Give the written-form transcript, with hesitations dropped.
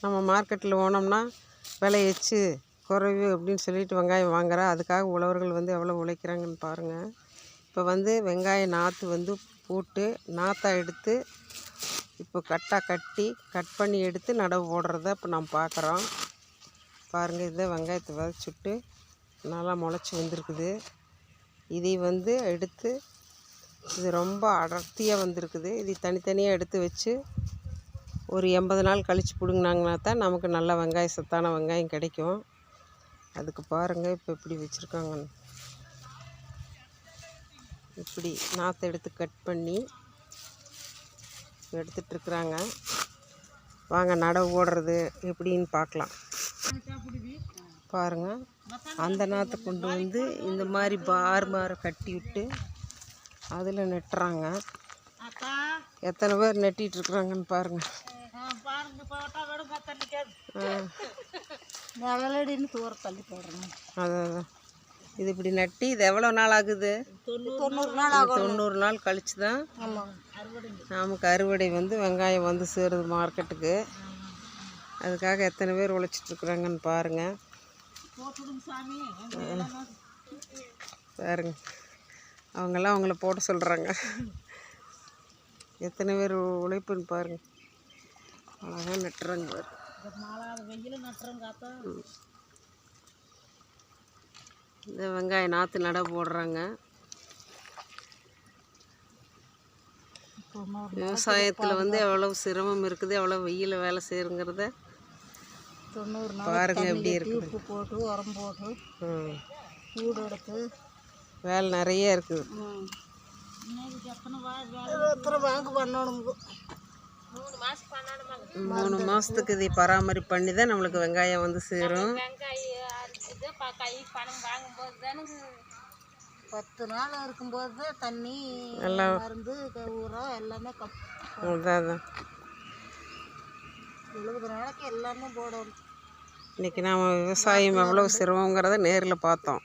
நம்ம மார்க்கெட்டில் போனோம்னா விலை எச்சு குறைவு அப்படின்னு சொல்லிட்டு வெங்காயம் வாங்குறோம். அதுக்காக உழவர்கள் வந்து எவ்வளோ உழைக்கிறாங்கன்னு பாருங்கள். இப்போ வந்து வெங்காய நாற்று வந்து போட்டு நாற்றை எடுத்து இப்போ கட்டி கட் பண்ணி எடுத்து நடவு போடுறத இப்போ நம்ம பார்க்குறோம். பாருங்கள், இதை வெங்காயத்தை விதைச்சுட்டு நல்லா முளைச்சி வந்திருக்குது. இதை வந்து எடுத்து இது ரொம்ப அடர்த்தியாக வந்திருக்குது. இது தனித்தனியாக எடுத்து வச்சு ஒரு 80 நாள் கழித்து பிடுங்கினாங்கன்னா தான் நமக்கு நல்ல வெங்காயம், சத்தான வெங்காயம் கிடைக்கும். அதுக்கு பாருங்கள் இப்போ இப்படி வச்சுருக்காங்க. இப்படி நாற்றை எடுத்து கட் பண்ணி எடுத்துகிட்ருக்குறாங்க. வாங்க நடவு போடுறது எப்படின்னு பார்க்கலாம். பாருங்கள், அந்த நாற்றை கொண்டு வந்து இந்த மாதிரி பார் கட்டி விட்டு அதில் நட்டுறாங்க. எத்தனை பேர் நட்டிகிட்ருக்குறாங்கன்னு பாருங்கள். அதான் இது இப்படி நட்டி இது எவ்வளோ நாள் ஆகுது? 90 நாள் கழிச்சு தான் நமக்கு அறுவடை வந்து வெங்காயம் வந்து சேருது மார்க்கெட்டுக்கு. அதுக்காக எத்தனை பேர் உழைச்சிட்ருக்குறாங்கன்னு பாருங்கள். பாருங்க, அவங்கெல்லாம் அவங்கள போட சொல்கிறாங்க. எத்தனை பேர் உழைப்புன்னு பாருங்கள். அழகாக நட்டுறாங்க பாரு. இந்த வெங்காயம் நாற்று நட போடுறாங்க. விவசாயத்தில் வந்து எவ்வளோ சிரமம் இருக்குது, எவ்வளோ வெயில் வேலை செய்யுங்கிறத பாருங்கள். எப்படி இருக்குது, போட்டு உரம் போட்டு கூடு எடுத்து வேலை நிறைய இருக்குது. பண்ணணும். 3 மாதத்துக்கு இதை பராமரிப்பு பண்ணி தான் நம்மளுக்கு வெங்காயம் வந்து சேரும். 10 நாள் இருக்கும்போது தண்ணி எல்லாம் மருந்து உரம் எல்லாமே அதான் 70 நாளைக்கு எல்லாமே போடணும். இன்றைக்கி நாம் விவசாயம் எவ்வளோ சிரமங்கிறத நேரில் பார்த்தோம்.